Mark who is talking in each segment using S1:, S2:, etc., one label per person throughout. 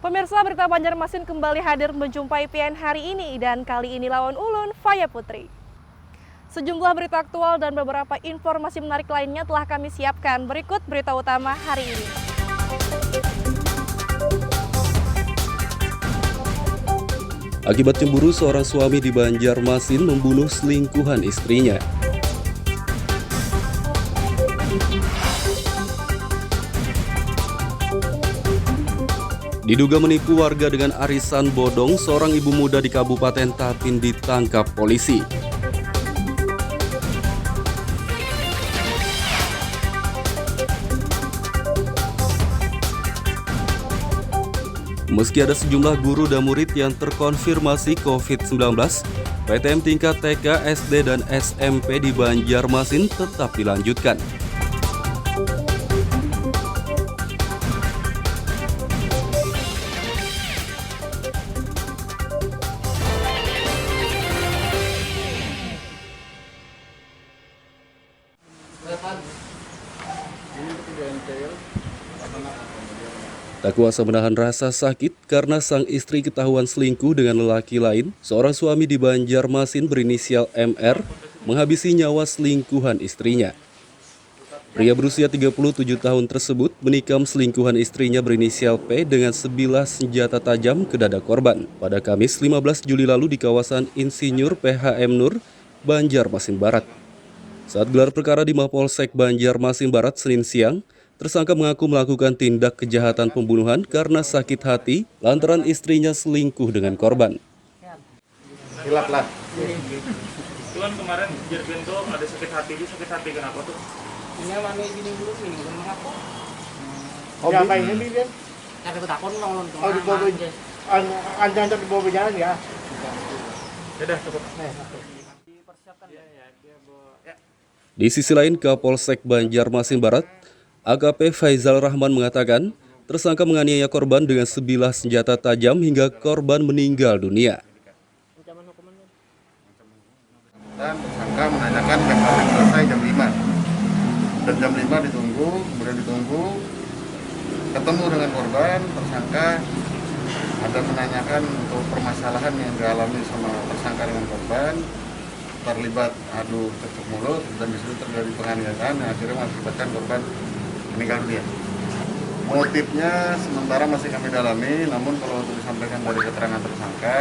S1: Pemirsa, berita Banjarmasin kembali hadir menjumpai PN hari ini dan kali ini lawan ulun Faya Putri. Sejumlah berita aktual dan beberapa informasi menarik lainnya telah kami siapkan. Berikut berita utama hari ini.
S2: Akibat cemburu, seorang suami di Banjarmasin membunuh selingkuhan istrinya. Diduga menipu warga dengan arisan bodong, seorang ibu muda di Kabupaten Tapin ditangkap polisi. Meski ada sejumlah guru dan murid yang terkonfirmasi COVID-19, PTM tingkat TK, SD, dan SMP di Banjarmasin tetap dilanjutkan. Tak kuasa menahan rasa sakit karena sang istri ketahuan selingkuh dengan lelaki lain, seorang suami di Banjarmasin berinisial MR menghabisi nyawa selingkuhan istrinya. Pria berusia 37 tahun tersebut menikam selingkuhan istrinya berinisial P dengan sebilah senjata tajam ke dada korban pada Kamis 15 Juli lalu di kawasan Insinyur PHM Nur, Banjarmasin Barat. Saat gelar perkara di Mapolsek Banjarmasin Barat Senin siang, tersangka mengaku melakukan tindak kejahatan pembunuhan karena sakit hati lantaran istrinya selingkuh dengan korban.
S3: Hilap lah.
S4: Tuan kemarin Jergen tuh ada sakit hati kenapa tuh?
S5: Ini mami gini dulu ini kan mengapa?
S3: Oh, apa ini dia?
S5: Ada ketakon nongol tuh.
S3: Oh, di bawah anjang di bawah jalan ya.
S4: Ya dah cukup.
S5: Dipersiapkan ya dia bawa.
S2: Di sisi lain, Kapolsek Banjarmasin Barat, AKP Faizal Rahman mengatakan, tersangka menganiaya korban dengan sebilah senjata tajam hingga korban meninggal dunia.
S3: Dan tersangka menanyakan yang selesai jam 5. Dan jam 5 kemudian ditunggu, ketemu dengan korban, tersangka ada menanyakan untuk permasalahan yang dialami sama tersangka dengan korban, terlibat adu cekcok mulut dan disitu terjadi penganiayaan yang akhirnya mengakibatkan korban meninggal dunia. Motifnya sementara masih kami dalami, namun kalau untuk disampaikan dari keterangan tersangka,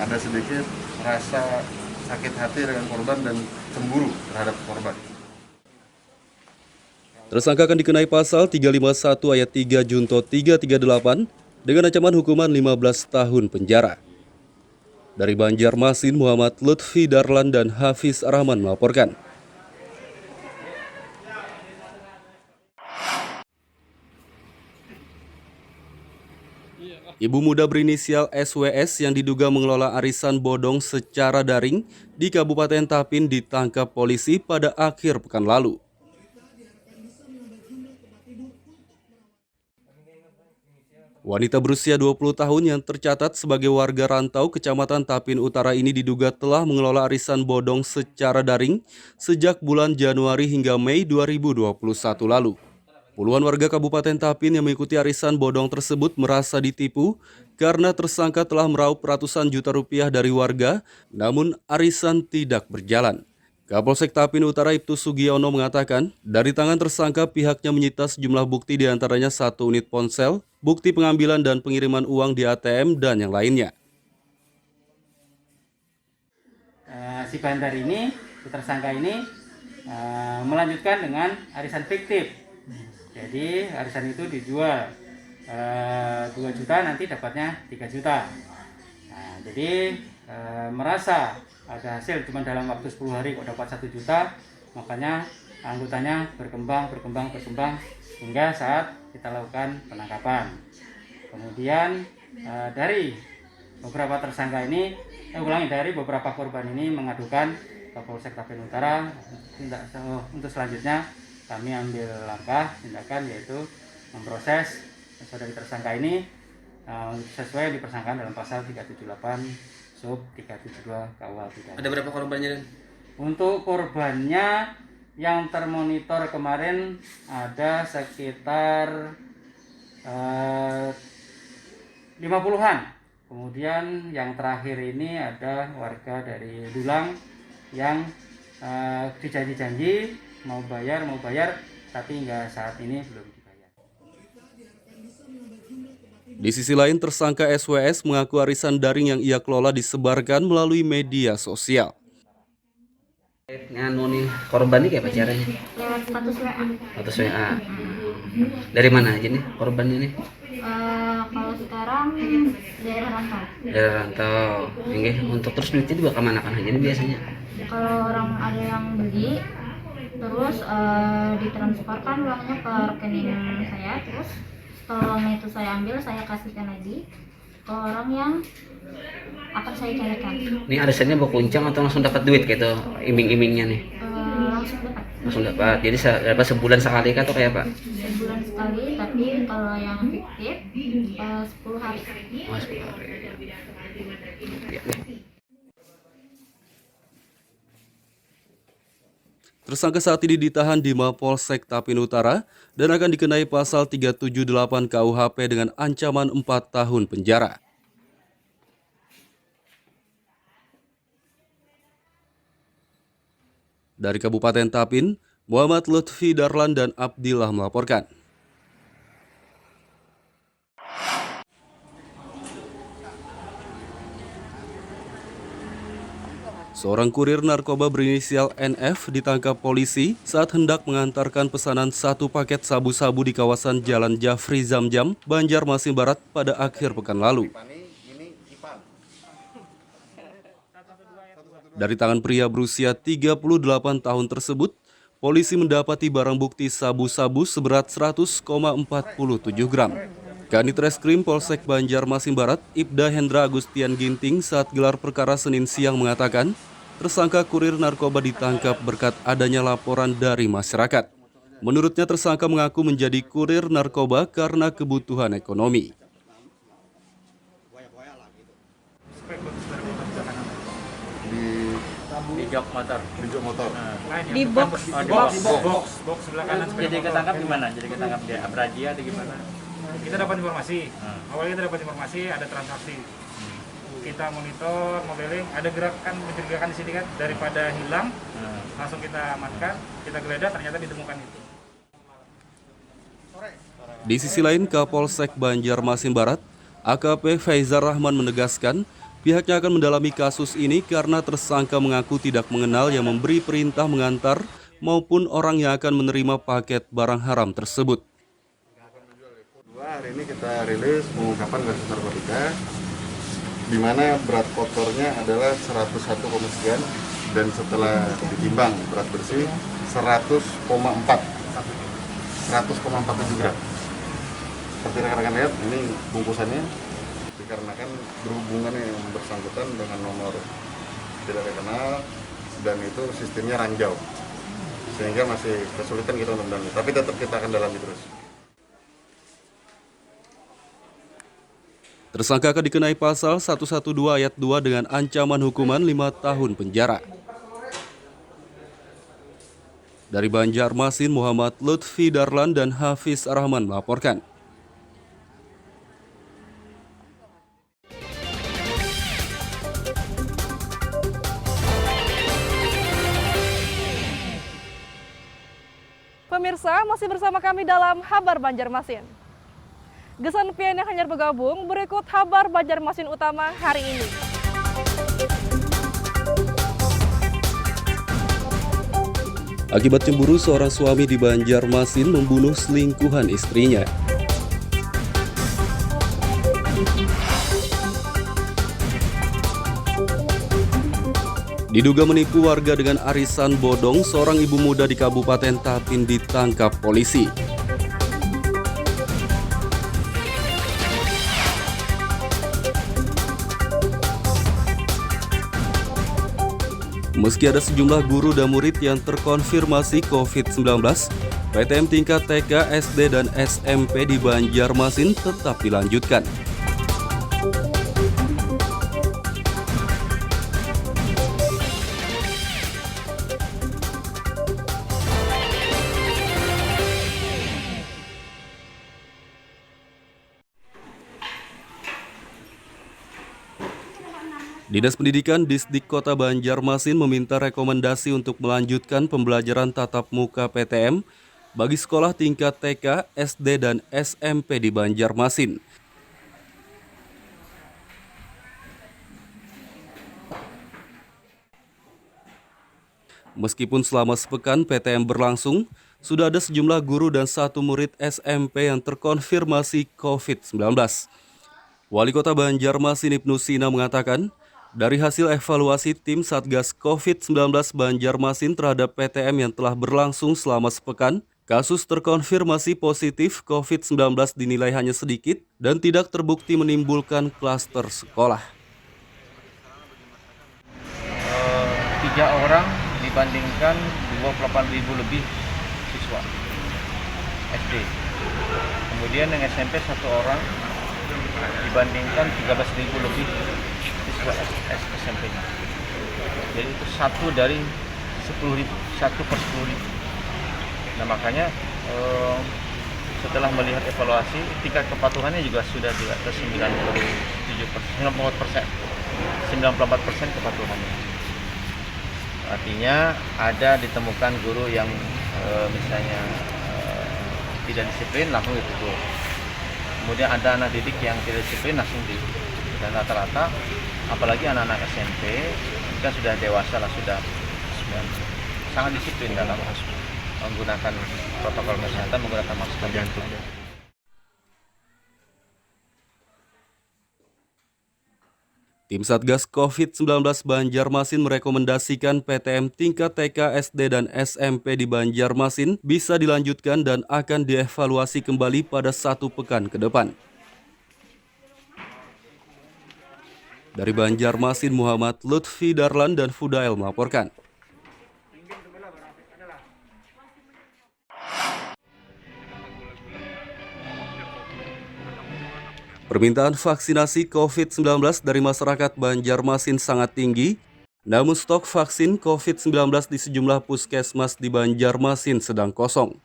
S3: ada sedikit rasa sakit hati dengan korban dan cemburu terhadap korban.
S2: Tersangka akan dikenai pasal 351 ayat 3 Junto 338 dengan ancaman hukuman 15 tahun penjara. Dari Banjarmasin, Muhammad Lutfi Darlan dan Hafiz Rahman melaporkan. Ibu muda berinisial SWS yang diduga mengelola arisan bodong secara daring di Kabupaten Tapin ditangkap polisi pada akhir pekan lalu. Wanita berusia 20 tahun yang tercatat sebagai warga rantau Kecamatan Tapin Utara ini diduga telah mengelola arisan bodong secara daring sejak bulan Januari hingga Mei 2021 lalu. Puluhan warga Kabupaten Tapin yang mengikuti arisan bodong tersebut merasa ditipu karena tersangka telah meraup ratusan juta rupiah dari warga, namun arisan tidak berjalan. Kapolsek Tapin Utara Ibtu Sugiono mengatakan, dari tangan tersangka pihaknya menyita sejumlah bukti diantaranya 1 unit ponsel, bukti pengambilan dan pengiriman uang di ATM, dan yang lainnya.
S5: Si bandar ini, si tersangka ini melanjutkan dengan arisan fiktif. Jadi arisan itu dijual 2 juta, nanti dapatnya 3 juta. Nah, jadi merasa ada hasil cuma dalam waktu 10 hari kok dapat 1 juta, makanya anggotanya berkembang hingga saat kita lakukan penangkapan. Kemudian dari beberapa tersangka ini, dari beberapa korban ini mengadukan ke Polsek Tapin Utara. Untuk selanjutnya kami ambil langkah tindakan yaitu memproses saudari tersangka ini sesuai yang dipersangkakan dalam pasal 378 sub 372 KUH pidana.
S6: Ada berapa korbannya, Dan?
S5: Untuk korbannya yang termonitor kemarin ada sekitar 50-an. Kemudian yang terakhir ini ada warga dari Dulang yang dijanji-janji mau bayar, tapi hingga saat ini belum dibayar.
S2: Di sisi lain, tersangka SWS mengaku arisan daring yang ia kelola disebarkan melalui media sosial.
S6: Nganu nih korban ini kayak apa caranya?
S7: Lewat status WA.
S6: Status WA. Dari mana aja nih korban ini?
S7: Kalau sekarang daerah rantau.
S6: Dari rantau. Oke, untuk terus duitnya dibawa kemana kan aja nih biasanya?
S7: Kalau orang ada yang beli, terus ditransferkan uangnya ke rekening saya, terus setelah uangnya itu saya ambil, saya kasihkan lagi ke orang yang akan saya carikan.
S6: Ini arisannya bawa kuncang atau langsung dapat duit gitu iming-imingnya nih?
S7: Langsung dapat.
S6: Langsung dapat. Jadi dapat sebulan sekali kah atau kayak apa?
S7: Sebulan sekali, tapi kalau yang fiktif 10 hari.
S6: Oh, 10 hari. Ya.
S2: Tersangka saat ini ditahan di Mapolsek Tapin Utara dan akan dikenai pasal 378 KUHP dengan ancaman 4 tahun penjara. Dari Kabupaten Tapin, Muhammad Lutfi Darlan dan Abdillah melaporkan. Seorang kurir narkoba berinisial NF ditangkap polisi saat hendak mengantarkan pesanan 1 paket sabu-sabu di kawasan Jalan Jafri Zamjam, Banjarmasin Barat pada akhir pekan lalu. Dari tangan pria berusia 38 tahun tersebut, polisi mendapati barang bukti sabu-sabu seberat 100,47 gram. Kanit Reskrim Polsek Banjarmasin Barat, Ibda Hendra Agustian Ginting saat gelar perkara Senin siang mengatakan, tersangka kurir narkoba ditangkap berkat adanya laporan dari masyarakat. Menurutnya tersangka mengaku menjadi kurir narkoba karena kebutuhan ekonomi.
S4: Di jok motor.
S1: Di box.
S4: Box sebelah kanan.
S8: Jadi ketangkap gimana? Jadi ketangkap dia abrazia atau gimana?
S4: Kita dapat informasi. Awalnya kita dapat informasi ada transaksi. Kita monitor, modeling, ada gerakan mencurigakan di sini kan, daripada hilang, langsung kita amankan, kita geledah, ternyata ditemukan itu.
S2: Di sisi lain, Kapolsek Banjarmasin Barat, AKP Faizar Rahman menegaskan, pihaknya akan mendalami kasus ini karena tersangka mengaku tidak mengenal yang memberi perintah mengantar maupun orang yang akan menerima paket barang haram tersebut.
S3: Hari ini kita rilis pengungkapan kasus narkotika, di mana berat kotornya adalah 101,sekian dan setelah ditimbang berat bersih 100,47 gram. Seperti rekan-rekan lihat, ini bungkusannya dikarenakan berhubungan yang bersangkutan dengan nomor tidak dikenal dan itu sistemnya ranjau, sehingga masih kesulitan kita untuk mendalami. Tapi tetap kita akan dalami terus.
S2: Tersangka akan dikenai pasal 112 ayat 2 dengan ancaman hukuman 5 tahun penjara. Dari Banjarmasin, Muhammad Lutfi Darlan dan Hafiz Rahman melaporkan.
S1: Pemirsa, masih bersama kami dalam Habar Banjarmasin. Gesan pian yang hanyar bergabung, berikut Habar Banjarmasin utama hari ini.
S2: Akibat cemburu, seorang suami di Banjarmasin membunuh selingkuhan istrinya. Diduga menipu warga dengan arisan bodong, seorang ibu muda di Kabupaten Tapin ditangkap polisi. Meski ada sejumlah guru dan murid yang terkonfirmasi COVID-19, PTM tingkat TK, SD, dan SMP di Banjarmasin tetap dilanjutkan. Dinas Pendidikan Disdik Kota Banjarmasin meminta rekomendasi untuk melanjutkan pembelajaran tatap muka PTM bagi sekolah tingkat TK, SD, dan SMP di Banjarmasin. Meskipun selama sepekan PTM berlangsung, sudah ada sejumlah guru dan 1 murid SMP yang terkonfirmasi COVID-19. Wali Kota Banjarmasin Ibnu Sina mengatakan, dari hasil evaluasi tim Satgas COVID-19 Banjarmasin terhadap PTM yang telah berlangsung selama sepekan, kasus terkonfirmasi positif COVID-19 dinilai hanya sedikit dan tidak terbukti menimbulkan klaster sekolah.
S9: 3 orang dibandingkan 28.000 lebih siswa SD. Kemudian yang SMP 1 orang dibandingkan 13.000 lebih siswa SMP-nya. Jadi itu 1 dari 10.000, 1 per 10.000. Nah makanya setelah melihat evaluasi, tingkat kepatuhannya juga sudah di atas 94% kepatuhannya. Artinya ada ditemukan guru yang misalnya tidak disiplin langsung ditegur. Kemudian ada anak didik yang tidak disiplin langsung dan rata-rata apalagi anak-anak SMP kan sudah dewasa lah, sudah sangat disiplin dalam menggunakan protokol kesehatan, menggunakan masker.
S2: Tim Satgas COVID-19 Banjarmasin merekomendasikan PTM tingkat TK, SD, dan SMP di Banjarmasin bisa dilanjutkan dan akan dievaluasi kembali pada 1 pekan ke depan. Dari Banjarmasin, Muhammad Lutfi Darlan dan Fudail melaporkan. Permintaan vaksinasi COVID-19 dari masyarakat Banjarmasin sangat tinggi, namun stok vaksin COVID-19 di sejumlah puskesmas di Banjarmasin sedang kosong.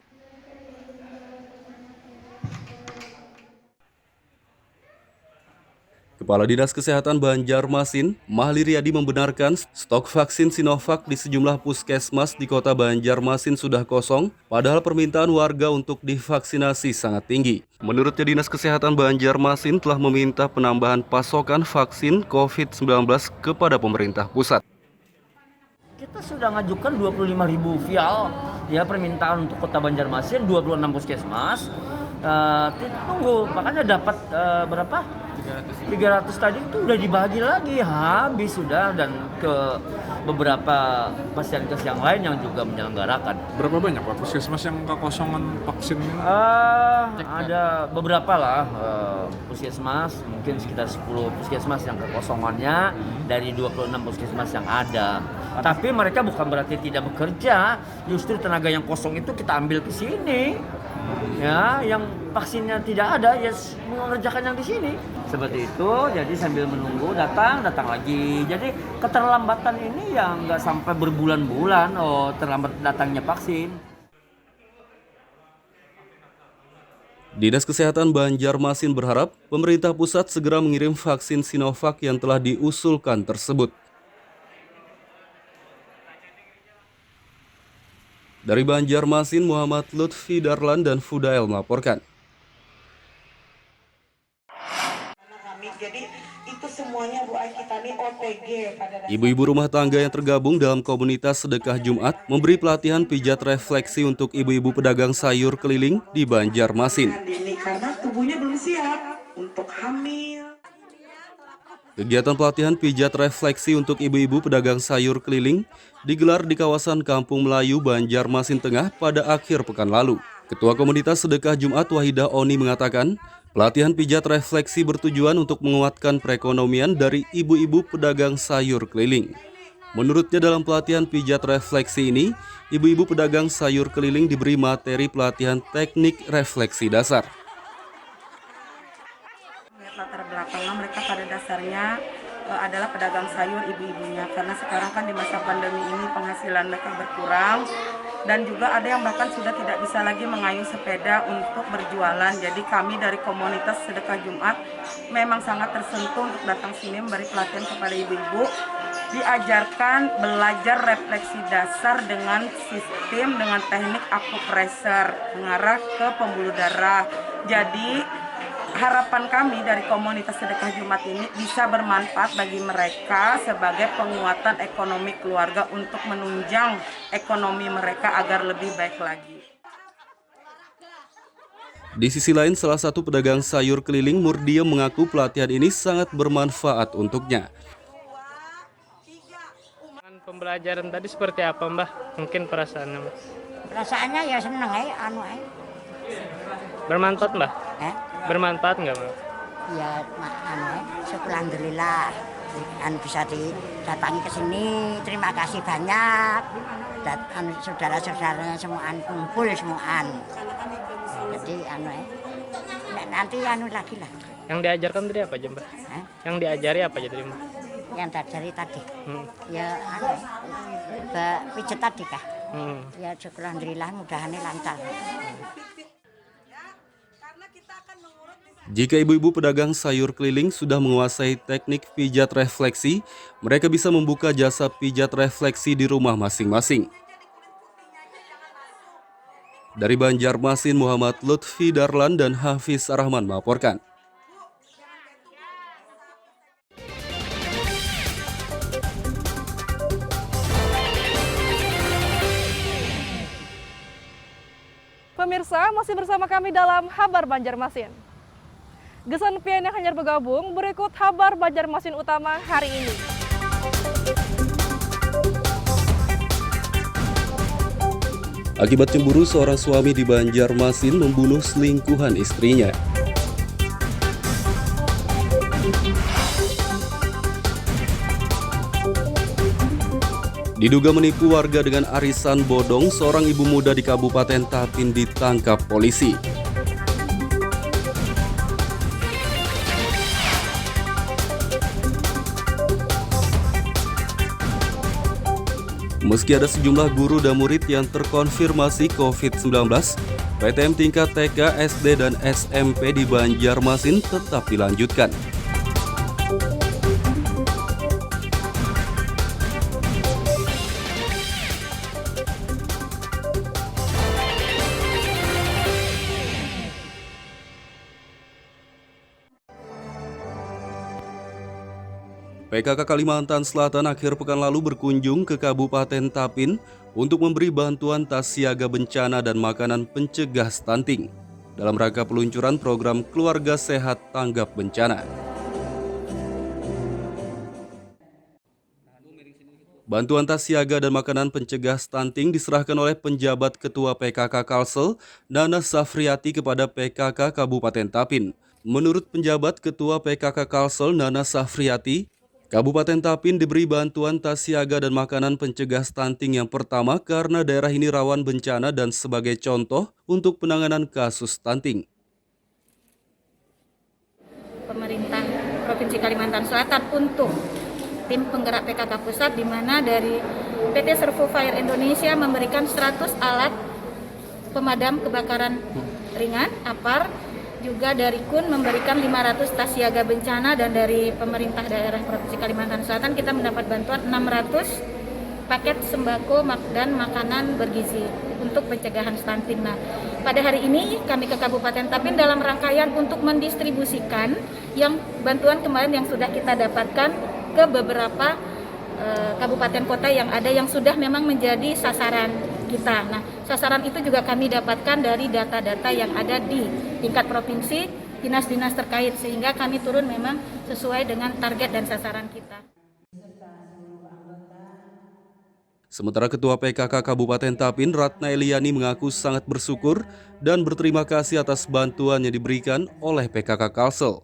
S2: Kepala Dinas Kesehatan Banjarmasin, Mahli Riyadi membenarkan stok vaksin Sinovac di sejumlah puskesmas di kota Banjarmasin sudah kosong, padahal permintaan warga untuk divaksinasi sangat tinggi. Menurutnya, Dinas Kesehatan Banjarmasin telah meminta penambahan pasokan vaksin COVID-19 kepada pemerintah pusat.
S10: Kita sudah ngajukan 25.000 vial ya permintaan untuk kota Banjarmasin, 26 puskesmas. Tunggu, makanya dapat berapa? 300 tadi itu udah dibagi lagi, habis sudah, dan ke beberapa pasienkes yang lain yang juga menyelenggarakan.
S11: Berapa banyak Pak puskesmas yang kekosongan vaksin ini?
S10: Ada beberapa lah puskesmas, mungkin sekitar 10 puskesmas yang kekosongannya dari 26 puskesmas yang ada. Tapi mereka bukan berarti tidak bekerja, justru tenaga yang kosong itu kita ambil ke sini. Ya, yang vaksinnya tidak ada ya mengerjakan yang di sini. Seperti itu, jadi sambil menunggu datang lagi. Jadi keterlambatan ini yang nggak sampai berbulan-bulan terlambat datangnya vaksin.
S2: Dinas Kesehatan Banjarmasin berharap pemerintah pusat segera mengirim vaksin Sinovac yang telah diusulkan tersebut. Dari Banjarmasin, Muhammad Lutfi Darlan dan Fudail melaporkan.
S12: Jadi itu semuanya Bu kita nih OTG pada dasarnya.
S2: Ibu-ibu rumah tangga yang tergabung dalam komunitas Sedekah Jumat memberi pelatihan pijat refleksi untuk ibu-ibu pedagang sayur keliling di Banjarmasin.
S12: Karena tubuhnya belum siap untuk hamil.
S2: Kegiatan pelatihan pijat refleksi untuk ibu-ibu pedagang sayur keliling digelar di kawasan Kampung Melayu, Banjarmasin Tengah pada akhir pekan lalu. Ketua Komunitas Sedekah Jumat Wahidah Oni mengatakan, pelatihan pijat refleksi bertujuan untuk menguatkan perekonomian dari ibu-ibu pedagang sayur keliling. Menurutnya, dalam pelatihan pijat refleksi ini, ibu-ibu pedagang sayur keliling diberi materi pelatihan teknik refleksi dasar.
S12: Latar belakangnya mereka pada dasarnya adalah pedagang sayur ibu-ibunya, karena sekarang kan di masa pandemi ini penghasilan mereka berkurang, dan juga ada yang bahkan sudah tidak bisa lagi mengayuh sepeda untuk berjualan. Jadi kami dari komunitas Sedekah Jumat memang sangat tersentuh untuk datang sini memberi pelatihan kepada ibu-ibu, diajarkan belajar refleksi dasar dengan sistem dengan teknik akupressure mengarah ke pembuluh darah. Jadi harapan kami dari komunitas Sedekah Jumat ini bisa bermanfaat bagi mereka sebagai penguatan ekonomi keluarga untuk menunjang ekonomi mereka agar lebih baik lagi.
S2: Di sisi lain, salah satu pedagang sayur keliling Murdia mengaku pelatihan ini sangat bermanfaat untuknya.
S13: Pembelajaran tadi seperti apa, Mbah? Mungkin perasaannya, Mbah?
S14: Perasaannya ya seneng
S13: Bermanfaat, Mbah? Bermanfaat nggak, Mbah?
S14: Ya, syukur alhamdulillah. Bisa didatangi ke sini. Terima kasih banyak. Saudara-saudaranya semuaan kumpul semuaan. Jadi nanti lagi lah.
S13: Yang diajarkan tadi apa aja, Mbah? Yang diajari apa aja tadi, Mbah?
S14: Yang diajari tadi. Ya pijet tadi kah? Ya syukur alhamdulillah, mudahan lancar.
S2: Jika ibu-ibu pedagang sayur keliling sudah menguasai teknik pijat refleksi, mereka bisa membuka jasa pijat refleksi di rumah masing-masing. Dari Banjarmasin, Muhammad Lutfi Darlan dan Hafiz Rahman melaporkan.
S1: Pemirsa, masih bersama kami dalam Habar Banjarmasin. Gesan pian yang hanyar bergabung, berikut Habar Banjarmasin utama hari ini.
S2: Akibat cemburu, seorang suami di Banjarmasin membunuh selingkuhan istrinya. Diduga menipu warga dengan arisan bodong, seorang ibu muda di Kabupaten Tapin ditangkap polisi. Meski ada sejumlah guru dan murid yang terkonfirmasi COVID-19, PTM tingkat TK, SD, dan SMP di Banjarmasin tetap dilanjutkan. PKK Kalimantan Selatan akhir pekan lalu berkunjung ke Kabupaten Tapin untuk memberi bantuan tas siaga bencana dan makanan pencegah stunting dalam rangka peluncuran program Keluarga Sehat Tanggap Bencana. Bantuan tas siaga dan makanan pencegah stunting diserahkan oleh penjabat Ketua PKK Kalsel, Nana Safriati, kepada PKK Kabupaten Tapin. Menurut penjabat Ketua PKK Kalsel, Nana Safriati, Kabupaten Tapin diberi bantuan tas siaga dan makanan pencegah stunting yang pertama karena daerah ini rawan bencana dan sebagai contoh untuk penanganan kasus stunting.
S7: Pemerintah Provinsi Kalimantan Selatan untuk tim penggerak PKK Pusat, di mana dari PT Servo Fire Indonesia memberikan 100 alat pemadam kebakaran ringan, APAR, juga dari KUN memberikan 500 tas siaga bencana, dan dari pemerintah daerah Provinsi Kalimantan Selatan kita mendapat bantuan 600 paket sembako dan makanan bergizi untuk pencegahan stunting. Nah, pada hari ini kami ke Kabupaten Tapin dalam rangkaian untuk mendistribusikan yang bantuan kemarin yang sudah kita dapatkan ke beberapa kabupaten kota yang ada yang sudah memang menjadi sasaran kita. Nah, sasaran itu juga kami dapatkan dari data-data yang ada di tingkat provinsi, dinas-dinas terkait, sehingga kami turun memang sesuai dengan target dan sasaran kita.
S2: Sementara Ketua PKK Kabupaten Tapin, Ratna Eliani, mengaku sangat bersyukur dan berterima kasih atas bantuan yang diberikan oleh PKK Kalsel.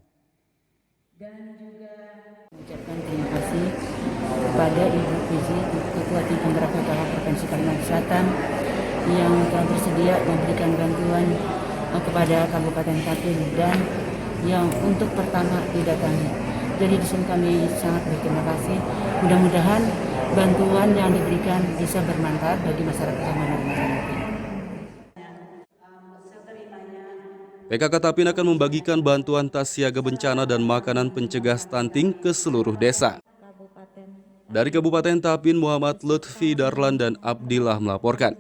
S15: Terima kasih kepada Ibu Fizi, Ketua Tim Penggerak PKK Provinsi Kalimantan Selatan, yang telah bersedia memberikan bantuan kepada Kabupaten Tapin dan yang untuk pertama didatangi. Jadi di sini kami sangat berterima kasih. Mudah-mudahan bantuan yang diberikan bisa bermanfaat bagi masyarakat yang menerima nanti.
S2: PKK Tapin akan membagikan bantuan tas siaga bencana dan makanan pencegah stunting ke seluruh desa. Dari Kabupaten Tapin, Muhammad Lutfi Darlan dan Abdillah melaporkan.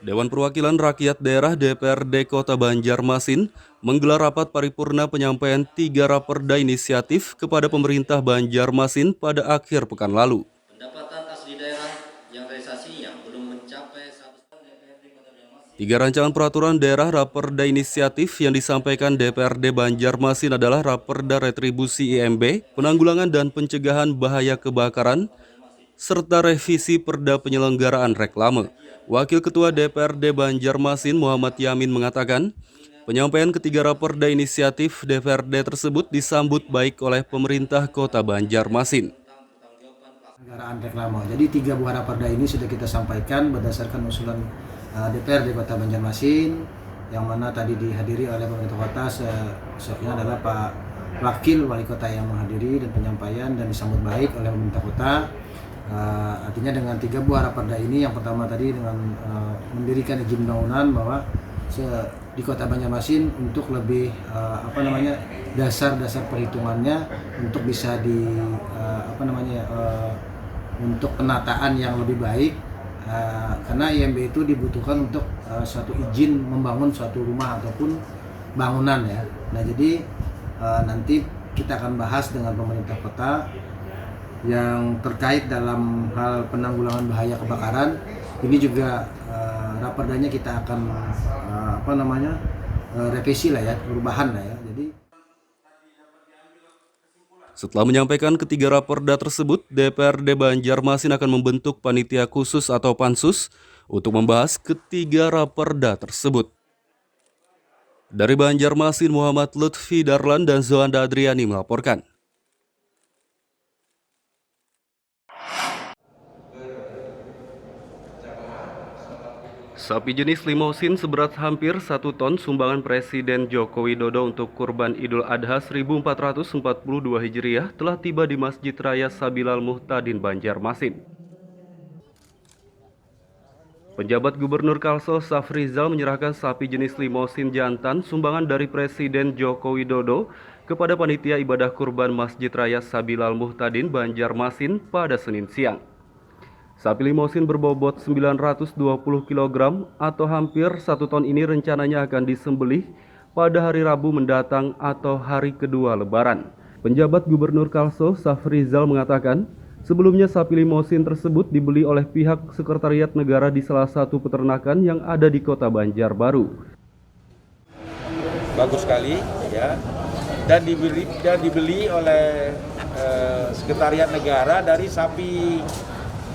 S2: Dewan Perwakilan Rakyat Daerah DPRD Kota Banjarmasin menggelar rapat paripurna penyampaian 3 raperda inisiatif kepada pemerintah Banjarmasin pada akhir pekan lalu.
S16: Pendapatan asli daerah yang realisasinya belum mencapai
S2: 3 rancangan peraturan daerah raperda inisiatif yang disampaikan DPRD Banjarmasin adalah Raperda Retribusi IMB, Penanggulangan dan Pencegahan Bahaya Kebakaran, serta revisi Perda Penyelenggaraan Reklame. Wakil Ketua DPRD Banjarmasin Muhammad Yamin mengatakan, penyampaian ketiga raperda inisiatif DPRD tersebut disambut baik oleh pemerintah Kota Banjarmasin.
S17: Penyelenggaraan reklame. Jadi 3 buah raperda ini sudah kita sampaikan berdasarkan usulan DPRD Kota Banjarmasin, yang mana tadi dihadiri oleh pemerintah kota, sesungguhnya adalah Pak Wakil Wali Kota yang menghadiri dan penyampaian dan disambut baik oleh pemerintah kota. Artinya dengan 3 buah raperda ini, yang pertama tadi dengan mendirikan izin bangunan bahwa di Kota Banjarmasin untuk lebih dasar-dasar perhitungannya untuk bisa untuk penataan yang lebih baik. Karena IMB itu dibutuhkan untuk suatu izin membangun suatu rumah ataupun bangunan ya. Nah jadi nanti kita akan bahas dengan pemerintah kota yang terkait dalam hal penanggulangan bahaya kebakaran. Ini juga raperdanya kita akan revisi lah ya, perubahan lah ya. Jadi
S2: setelah menyampaikan ketiga raperda tersebut, DPRD Banjarmasin akan membentuk panitia khusus atau pansus untuk membahas ketiga raperda tersebut. Dari Banjarmasin, Muhammad Lutfi Darlan dan Zoanda Adriani melaporkan. Sapi jenis limousin seberat hampir 1 ton sumbangan Presiden Joko Widodo untuk kurban Idul Adha 1442 Hijriah telah tiba di Masjid Raya Sabilal Muhtadin, Banjarmasin. Penjabat Gubernur Kalsel Safrizal menyerahkan sapi jenis limousin jantan sumbangan dari Presiden Joko Widodo kepada panitia ibadah kurban Masjid Raya Sabilal Muhtadin, Banjarmasin pada Senin siang. Sapi limousin berbobot 920 kg atau hampir 1 ton ini rencananya akan disembelih pada hari Rabu mendatang atau hari kedua Lebaran. Penjabat Gubernur Kalsel Safrizal mengatakan, sebelumnya sapi limousin tersebut dibeli oleh pihak Sekretariat Negara di salah satu peternakan yang ada di Kota Banjarbaru.
S18: Bagus sekali ya, dan dibeli oleh Sekretariat Negara dari sapi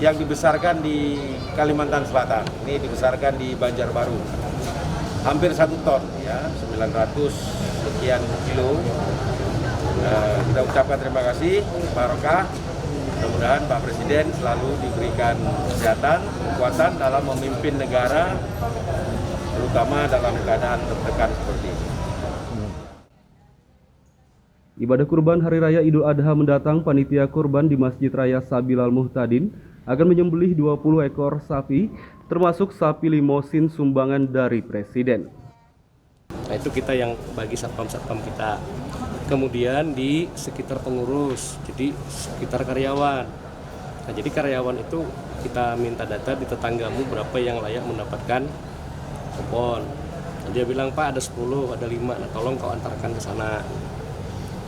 S18: yang dibesarkan di Kalimantan Selatan. Ini dibesarkan di Banjarbaru. Hampir 1 ton ya, 900 sekian kilo. Kita ucapkan terima kasih, barokah. Mudah-mudahan Pak Presiden selalu diberikan kesehatan, kekuatan dalam memimpin negara, terutama dalam keadaan tertekan seperti ini.
S2: Ibadah kurban Hari Raya Idul Adha mendatang, panitia kurban di Masjid Raya Sabilal Muhtadin akan menyembelih 20 ekor sapi, termasuk sapi limousin sumbangan dari Presiden.
S19: Nah itu kita yang bagi satpam-satpam kita. Kemudian di sekitar pengurus, jadi sekitar karyawan. Nah jadi karyawan itu kita minta data di tetanggamu berapa yang layak mendapatkan kupon. Nah, dia bilang, Pak ada 10, ada 5, nah tolong kau antarkan ke sana.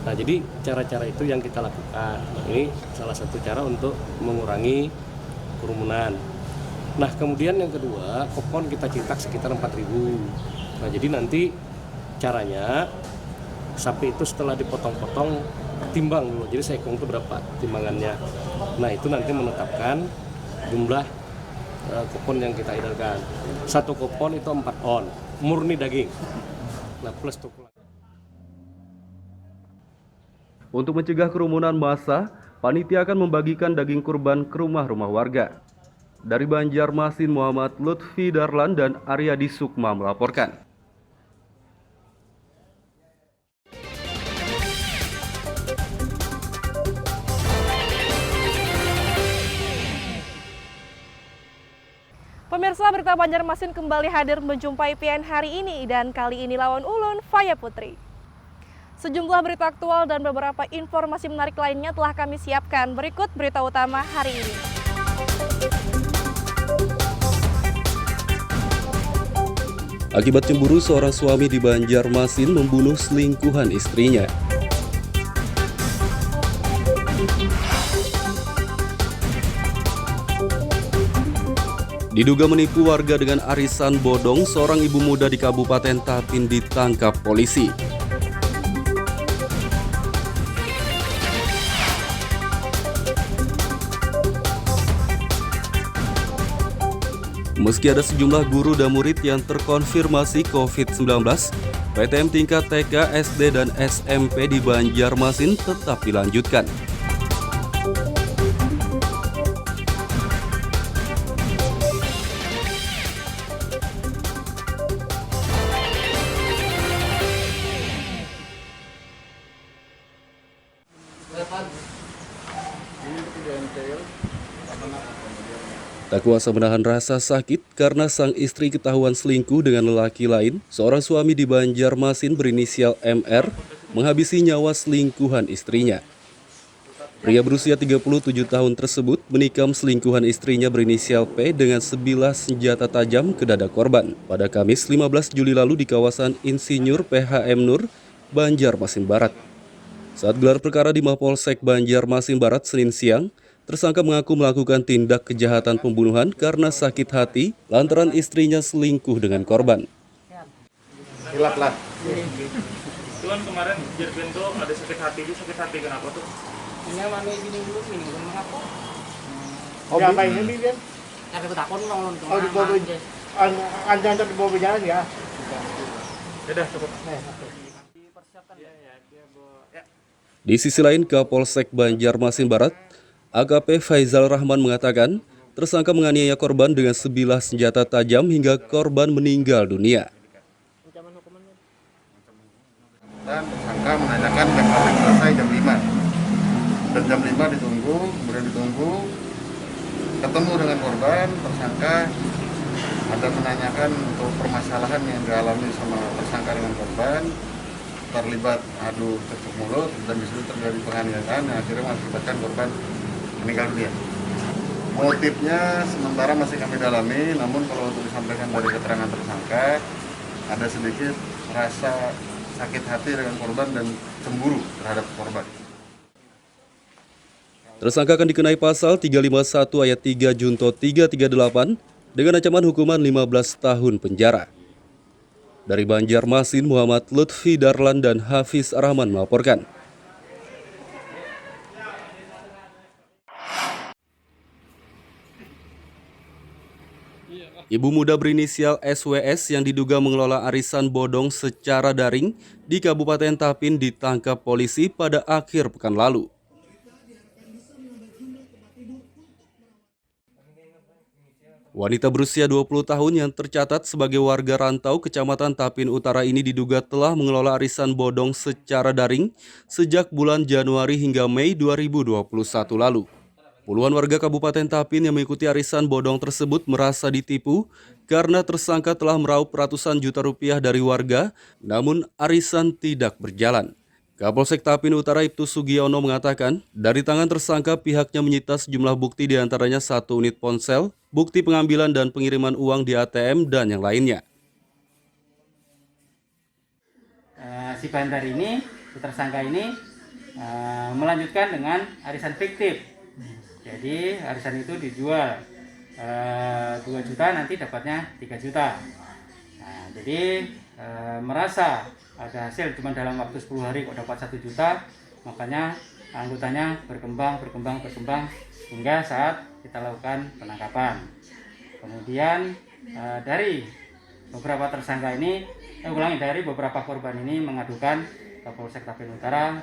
S19: Nah jadi cara-cara itu yang kita lakukan. Nah, ini salah satu cara untuk mengurangi kerumunan. Nah kemudian yang kedua, kupon kita cetak sekitar 4.000. Nah jadi nanti caranya sapi itu setelah dipotong-potong timbang dulu. Jadi saya hitung itu berapa timbangannya. Nah itu nanti menetapkan jumlah kupon yang kita edarkan. 1 kupon itu 4 on, murni daging. Nah plus tukulan.
S2: Untuk mencegah kerumunan massa, panitia akan membagikan daging kurban ke rumah-rumah warga. Dari Banjarmasin, Muhammad Lutfi Darlan dan Aryadi Sukma melaporkan.
S1: Pemirsa, berita Banjarmasin kembali hadir menjumpai PN hari ini dan kali ini lawan ulun Faya Putri. Sejumlah berita aktual dan beberapa informasi menarik lainnya telah kami siapkan. Berikut berita utama hari ini.
S2: Akibat cemburu, seorang suami di Banjarmasin membunuh selingkuhan istrinya. Diduga menipu warga dengan arisan bodong, seorang ibu muda di Kabupaten Tapin ditangkap polisi. Meski ada sejumlah guru dan murid yang terkonfirmasi COVID-19, PTM tingkat TK, SD, dan SMP di Banjarmasin tetap dilanjutkan. Tak kuasa menahan rasa sakit karena sang istri ketahuan selingkuh dengan lelaki lain, seorang suami di Banjarmasin berinisial MR menghabisi nyawa selingkuhan istrinya. Pria berusia 37 tahun tersebut menikam selingkuhan istrinya berinisial P dengan sebilah senjata tajam ke dada korban pada Kamis 15 Juli lalu di kawasan Insinyur PHM Nur, Banjarmasin Barat. Saat gelar perkara di Mapolsek Banjarmasin Barat Senin siang, tersangka mengaku melakukan tindak kejahatan pembunuhan karena sakit hati lantaran istrinya selingkuh dengan korban.
S3: Hilap lah.
S4: Tuan kemarin Jerbento ada sakit hati kenapa tuh?
S5: Ini mana ini dulu mengapa?
S20: Oh, apa ini dia?
S5: Ada ketakon nong.
S20: Oh, di bawah anjang di bawah jalan ya.
S4: Sudah cukup.
S2: Di sisi lain, Kapolsek Banjarmasin Barat, AKP Faizal Rahman mengatakan, tersangka menganiaya korban dengan sebilah senjata tajam hingga korban meninggal dunia.
S3: Dan tersangka menanyakan memang selesai jam 5. Dan jam 5 ditunggu, kemudian ketemu dengan korban, tersangka ada menanyakan untuk permasalahan yang dialami sama tersangka dengan korban, terlibat adu cekcok mulut, dan disitu terjadi penganiayaan yang akhirnya mengakibatkan korban meninggal dunia. Motifnya sementara masih kami dalami, namun kalau untuk disampaikan dari keterangan tersangka, ada sedikit rasa sakit hati dengan korban dan cemburu terhadap korban.
S2: Tersangka akan dikenai pasal 351 ayat 3 Junto 338 dengan ancaman hukuman 15 tahun penjara. Dari Banjarmasin, Muhammad Lutfi Darlan dan Hafiz Rahman melaporkan. Ibu muda berinisial SWS yang diduga mengelola arisan bodong secara daring di Kabupaten Tapin ditangkap polisi pada akhir pekan lalu. Wanita berusia 20 tahun yang tercatat sebagai warga rantau Kecamatan Tapin Utara ini diduga telah mengelola arisan bodong secara daring sejak bulan Januari hingga Mei 2021 lalu. Puluhan warga Kabupaten Tapin yang mengikuti arisan bodong tersebut merasa ditipu karena tersangka telah meraup ratusan juta rupiah dari warga, namun arisan tidak berjalan. Kapolsek Tapin Utara Ibtu Sugiono mengatakan, dari tangan tersangka pihaknya menyita sejumlah bukti diantaranya 1 unit ponsel, bukti pengambilan dan pengiriman uang di ATM, dan yang lainnya.
S5: Si bandar ini, si tersangka ini melanjutkan dengan arisan fiktif. Jadi arisan itu dijual 2 juta, nanti dapatnya 3 juta. Nah, jadi merasa ada hasil cuma dalam waktu 10 hari kok dapat 1 juta, makanya anggotanya berkembang hingga saat kita lakukan penangkapan. Kemudian dari beberapa tersangka ini, dari beberapa korban ini mengadukan ke Polsek Tapin Utara.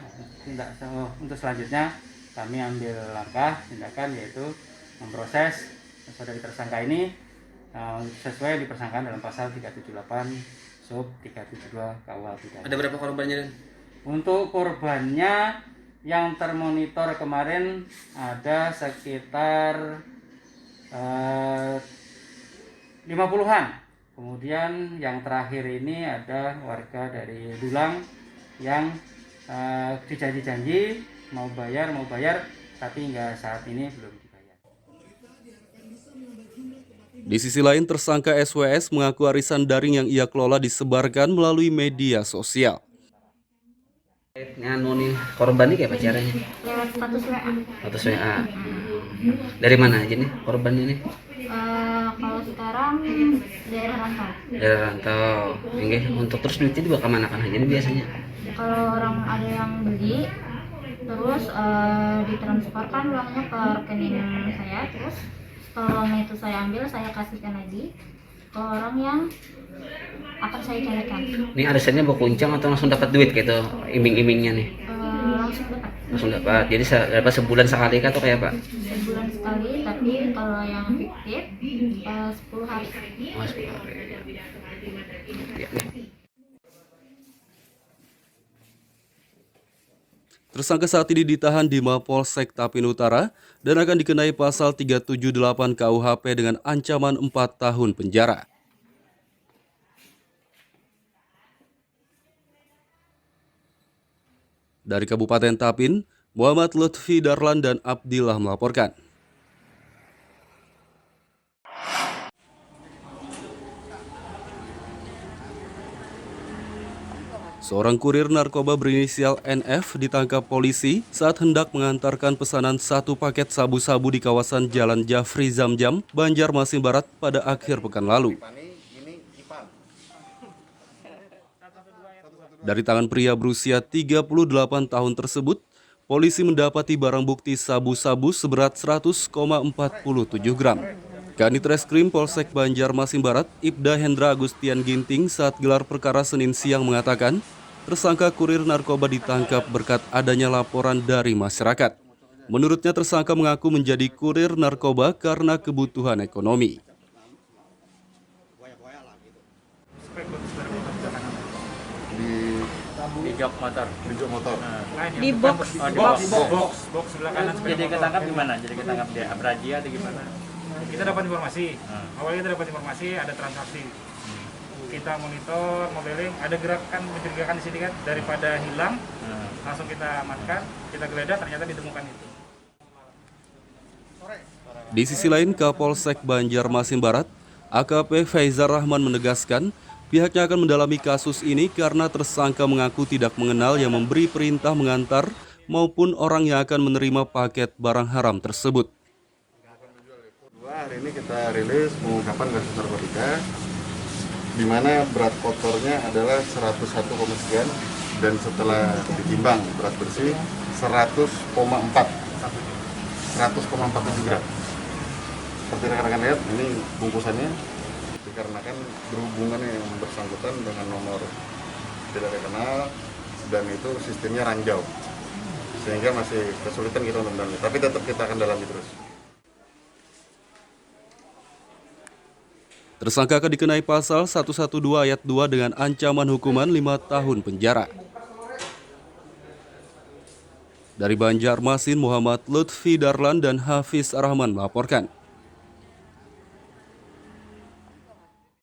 S5: Untuk selanjutnya kami ambil langkah tindakan yaitu memproses saudari tersangka ini sesuai dipersangkakan dalam pasal 378 sub 372 KUH pidana.
S6: Ada berapa korbannya?
S5: Untuk korbannya yang termonitor kemarin ada sekitar 50-an. Kemudian yang terakhir ini ada warga dari Dulang yang dijanji-janji mau bayar, tapi hingga saat ini belum dibayar.
S2: Di sisi lain, tersangka SWS mengaku arisan daring yang ia kelola disebarkan melalui media sosial.
S6: Nganu nih korban nih kayak apa caranya?
S7: Lewat status WA.
S6: Status WA. Dari mana aja nih korban ini?
S7: Kalau sekarang daerah rantau.
S6: Dari rantau. Enggak, untuk terus duitnya juga kemana kan aja nih biasanya?
S7: Kalau orang ada yang beli, terus ditransferkan uangnya ke rekening saya, terus setelah uangnya itu saya ambil, saya kasihkan lagi ke orang yang akan saya carikan.
S6: Ini arisannya berkuncang atau langsung dapat duit gitu, iming-imingnya nih?
S7: Langsung dapat.
S6: Langsung dapat. Jadi dapat sebulan sekali kah atau kayak apa?
S7: Sebulan sekali, tapi kalau yang fiktif 10 hari.
S6: Oh, 10 hari. Ya,
S2: Tersangka saat ini ditahan di Mapolsek Tapin Utara dan akan dikenai pasal 378 KUHP dengan ancaman 4 tahun penjara. Dari Kabupaten Tapin, Muhammad Lutfi Darlan dan Abdillah melaporkan. Seorang kurir narkoba berinisial NF ditangkap polisi saat hendak mengantarkan pesanan 1 paket sabu-sabu di kawasan Jalan Jafri Zamjam, Banjarmasin Barat pada akhir pekan lalu. Dari tangan pria berusia 38 tahun tersebut, polisi mendapati barang bukti sabu-sabu seberat 100,47 gram. Kanit Reskrim Polsek Banjarmasin Barat, Ibda Hendra Agustian Ginting saat gelar perkara Senin siang mengatakan, tersangka kurir narkoba ditangkap berkat adanya laporan dari masyarakat. Menurutnya tersangka mengaku menjadi kurir narkoba karena kebutuhan ekonomi.
S8: Di jok motor.
S1: Di box.
S4: Box sebelah kanan.
S8: Jadi ketangkap gimana? Jadi ketangkap dia razia atau gimana?
S4: Kita dapat informasi. Awalnya kita dapat informasi ada transaksi. Kita monitor, modeling, ada gerakan mencurigakan di sini kan, daripada hilang, langsung kita amankan, kita geledah, ternyata ditemukan itu.
S2: Di sisi lain, Kapolsek Banjarmasin Barat, AKP Faizar Rahman menegaskan, pihaknya akan mendalami kasus ini karena tersangka mengaku tidak mengenal yang memberi perintah mengantar maupun orang yang akan menerima paket barang haram tersebut.
S3: Hari ini kita rilis pengungkapan kasus narkotika, di mana berat kotornya adalah 101, sekian dan setelah ditimbang berat bersih 100,47 gram. Seperti rekan-rekan lihat, ini bungkusannya dikarenakan berhubungan yang bersangkutan dengan nomor tidak dikenal dan itu sistemnya ranjau, sehingga masih kesulitan kita untuk mendalami. Tapi tetap kita akan dalami terus.
S2: Tersangka akan dikenai pasal 112 ayat 2 dengan ancaman hukuman 5 tahun penjara. Dari Banjarmasin, Muhammad Lutfi Darlan dan Hafiz Rahman melaporkan.